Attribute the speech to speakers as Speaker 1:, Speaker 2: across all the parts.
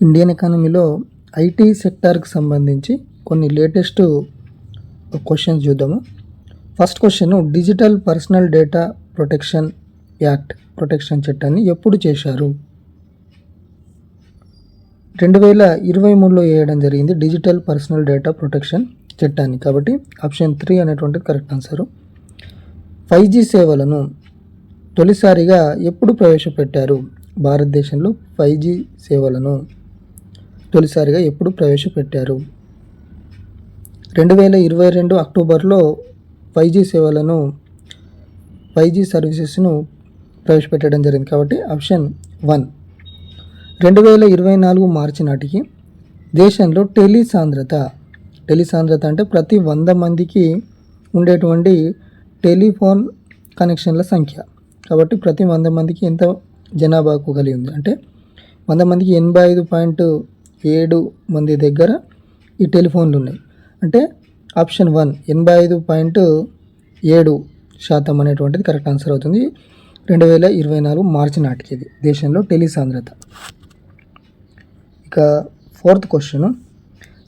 Speaker 1: Indian ఎకానమీలో IT సెక్టార్కి సంబంధించి కొన్ని లేటెస్ట్ క్వశ్చన్స్ చూద్దాము. First question, digital personal data protection act protection చట్టాన్ని ఎప్పుడు చేశారు? 2023లో వేయడం జరిగింది డిజిటల్ పర్సనల్ డేటా ప్రొటెక్షన్ చట్టాన్ని. కాబట్టి ఆప్షన్ 3 అనేటువంటిది కరెక్ట్ ఆన్సరు. 5G సేవలను తొలిసారిగా ఎప్పుడు ప్రవేశపెట్టారు? భారతదేశంలో 5G సేవలను తొలిసారిగా ఎప్పుడు ప్రవేశపెట్టారు? 2022 అక్టోబర్లో 5G సేవలను 5G సర్వీసెస్ను ప్రవేశపెట్టడం జరిగింది. కాబట్టి ఆప్షన్ 1. 2024 మార్చి నాటికి దేశంలో టెలి సాంద్రత అంటే ప్రతి 100 మందికి ఉండేటువంటి టెలిఫోన్ కనెక్షన్ల సంఖ్య. కాబట్టి ప్రతి 100 మందికి ఎంత జనాభాకు కలిగి ఉంది అంటే 100 మందికి 85.7 మంది దగ్గర ఈ టెలిఫోన్లు ఉన్నాయి. అంటే ఆప్షన్ 1 85.7% అనేటువంటిది కరెక్ట్ ఆన్సర్ అవుతుంది. 2024 మార్చి నాటికి ఇది దేశంలో టెలి సాంద్రత. ఇక 4th క్వశ్చన్,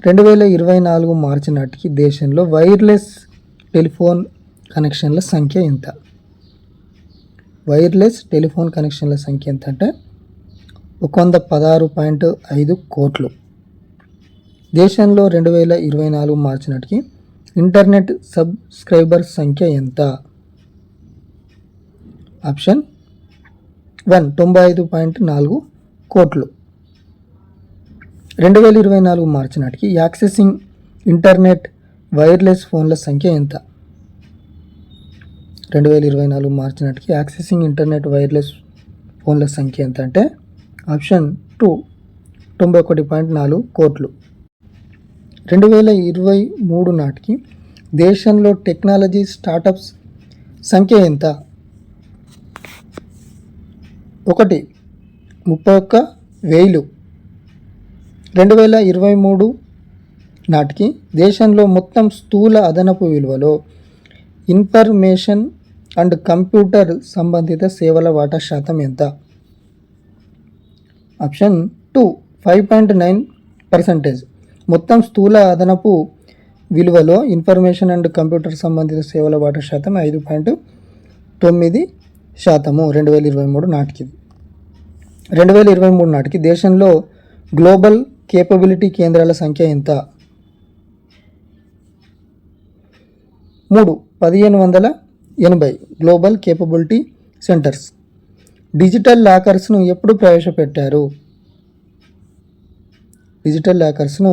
Speaker 1: 2024 మార్చి నాటికి దేశంలో వైర్లెస్ టెలిఫోన్ కనెక్షన్ల సంఖ్య ఎంత? వైర్లెస్ టెలిఫోన్ కనెక్షన్ల సంఖ్య ఎంత అంటే 116.5 కోట్లు. దేశంలో 2024 మార్చి నాటికి ఇంటర్నెట్ సబ్స్క్రైబర్స్ సంఖ్య ఎంత? ఆప్షన్ 1 95.4 కోట్లు. 2024 మార్చి నాటికి యాక్సెసింగ్ ఇంటర్నెట్ వైర్లెస్ ఫోన్ల సంఖ్య ఎంత? 2024 మార్చి నాటికి యాక్సెసింగ్ ఇంటర్నెట్ వైర్లెస్ ఫోన్ల సంఖ్య ఎంత అంటే ఆప్షన్ 2 91.4 కోట్లు. 2023 నాటికి దేశంలో టెక్నాలజీ స్టార్టప్స్ సంఖ్య ఎంత? 1 31,000. 2023 నాటికి దేశంలో మొత్తం స్థూల అదనపు విలువలో ఇన్ఫర్మేషన్ అండ్ కంప్యూటర్ సంబంధిత సేవల వాటా శాతం ఎంత? ఆప్షన్ 2 5.9%. మొత్తం స్థూల అదనపు విలువలో ఇన్ఫర్మేషన్ అండ్ కంప్యూటర్ సంబంధిత సేవల వాటా శాతం 5.9% 2023 నాటికి. 2023 నాటికి దేశంలో గ్లోబల్ కేపబిలిటీ కేంద్రాల సంఖ్య ఎంత? 1580 గ్లోబల్ కేపబిలిటీ సెంటర్స్. డిజిటల్ లాకర్స్ను ఎప్పుడు ప్రవేశపెట్టారు? డిజిటల్ లాకర్స్ను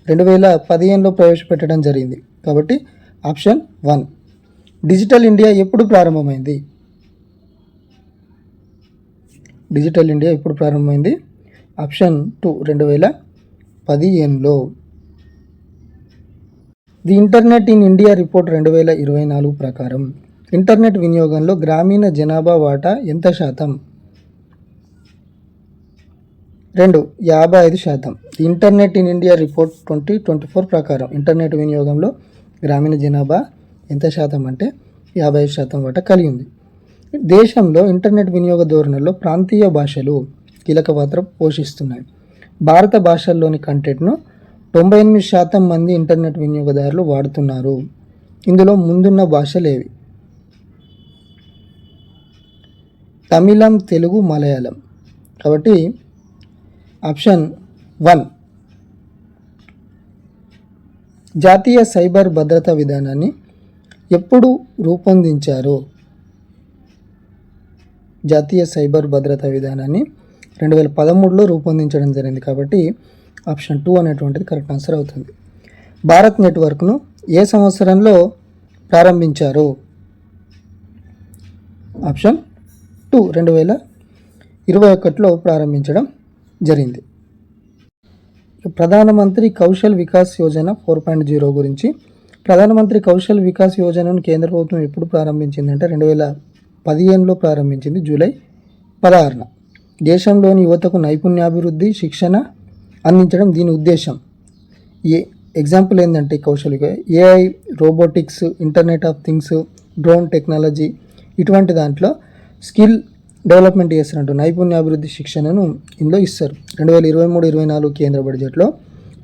Speaker 1: 2015లో ప్రవేశపెట్టడం జరిగింది. కాబట్టి ఆప్షన్ 1. డిజిటల్ ఇండియా ఎప్పుడు ప్రారంభమైంది? డిజిటల్ ఇండియా ఎప్పుడు ప్రారంభమైంది? ఆప్షన్ 2 2015లో. The internet in India report 2024 ప్రకారం ఇంటర్నెట్ వినియోగంలో గ్రామీణ జనాభా వాటా ఎంత శాతం? 55%. ఇంటర్నెట్ ఇన్ ఇండియా రిపోర్ట్ 2024 ప్రకారం ఇంటర్నెట్ వినియోగంలో గ్రామీణ జనాభా ఎంత శాతం అంటే 55% వాటా కలిగి ఉంది. దేశంలో ఇంటర్నెట్ వినియోగ ధోరణుల్లో ప్రాంతీయ భాషలు కీలక పాత్ర పోషిస్తున్నాయి. భారత భాషల్లోని కంటెంట్ను 98% మంది ఇంటర్నెట్ వినియోగదారులు వాడుతున్నారు. ఇందులో ముందున్న భాషలేవి? తమిళం, తెలుగు, మలయాళం. కాబట్టి ఆప్షన్ 1. జాతీయ సైబర్ భద్రతా విధానాన్ని ఎప్పుడు రూపొందించారు? జాతీయ సైబర్ భద్రతా విధానాన్ని 2013లో రూపొందించడం జరిగింది. కాబట్టి ఆప్షన్ 2 అనేటువంటిది కరెక్ట్ ఆన్సర్ అవుతుంది. భారత్ నెట్వర్క్ను ఏ సంవత్సరంలో ప్రారంభించారు? ఆప్షన్ 2 2021లో ప్రారంభించడం జరిగింది. ప్రధానమంత్రి కౌశల్ వికాస్ యోజన 4.0 గురించి. ప్రధానమంత్రి కౌశల్ వికాస్ యోజనను కేంద్ర ప్రభుత్వం ఎప్పుడు ప్రారంభించిందంటే 2015లో ప్రారంభించింది, జూలై 16న. దేశంలోని యువతకు నైపుణ్యాభివృద్ధి శిక్షణ అందించడం దీని ఉద్దేశం. ఎగ్జాంపుల్ ఏంటంటే Kaushal AI, robotics, internet of things, drone technology, ఇటువంటి దాంట్లో స్కిల్ డెవలప్మెంట్ చేస్తున్నట్టు నైపుణ్యాభివృద్ధి శిక్షణను ఇందులో ఇస్తారు. 2023-24 కేంద్ర బడ్జెట్లో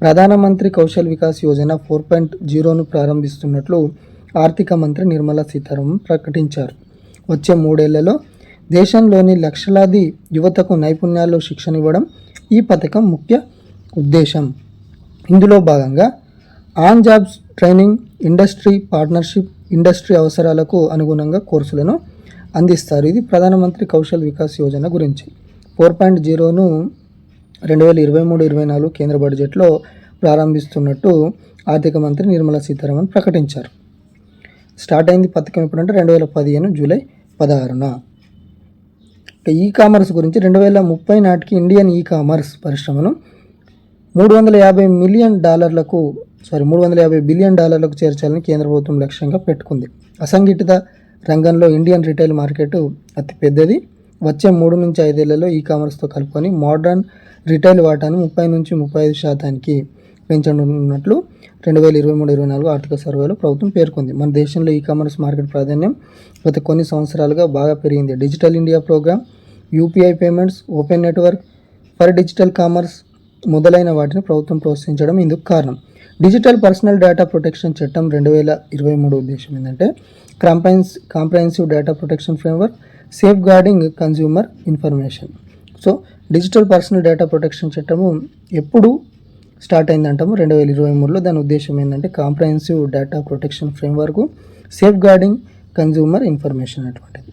Speaker 1: ప్రధానమంత్రి కౌశల్ వికాస్ యోజన 4.0ను ప్రారంభిస్తున్నట్లు ఆర్థిక మంత్రి నిర్మలా సీతారామన్ ప్రకటించారు. వచ్చే 3 ఏళ్లలో దేశంలోని లక్షలాది యువతకు నైపుణ్యాల్లో శిక్షణ ఇవ్వడం ఈ పథకం ముఖ్య ఉద్దేశం. ఇందులో భాగంగా on jobs training, industry partnership, industry అవసరాలకు అనుగుణంగా కోర్సులను అందిస్తారు. ఇది ప్రధానమంత్రి కౌశల్ వికాస్ యోజన గురించి. 4.0ను 2023-24 కేంద్ర బడ్జెట్లో ప్రారంభిస్తున్నట్టు ఆర్థిక మంత్రి నిర్మలా సీతారామన్ ప్రకటించారు. స్టార్ట్ అయింది పథకం ఎప్పుడంటే 2015 జూలై 16న. ఈ కామర్స్ గురించి 2030 నాటికి ఇండియన్ ఈ కామర్స్ పరిశ్రమను $350 బిలియన్ డాలర్లకు చేర్చాలని కేంద్ర ప్రభుత్వం లక్ష్యంగా పెట్టుకుంది. అసంఘటిత రంగంలో ఇండియన్ రిటైల్ మార్కెట్ అతి పెద్దది. వచ్చే 3 నుంచి 5 ఏళ్లలో ఈ కామర్స్తో కలుపుకొని మోడర్న్ రిటైల్ వాటాను 30-35% పెంచనున్నట్లు 2023-24 ఆర్థిక సర్వేలో ప్రభుత్వం పేర్కొంది. మన దేశంలో ఈ కామర్స్ మార్కెట్ ప్రాధాన్యం గత కొన్ని సంవత్సరాలుగా బాగా పెరిగింది. Digital India programme, UPI payments, open network for digital commerce మొదలైన వాటిని ప్రభుత్వం ప్రోత్సహించడం ఇందుకు కారణం. డిజిటల్ పర్సనల్ డేటా ప్రొటెక్షన్ చట్టం 2023 ఉద్దేశం ఏంటంటే comprehensive data protection framework, safe guarding consumer information. So digital personal data protection చట్టము ఎప్పుడు స్టార్ట్ అయిందంటాము 2023లో. దాని ఉద్దేశం ఏంటంటే comprehensive data protection framework, safe guarding consumer information అటువంటిది.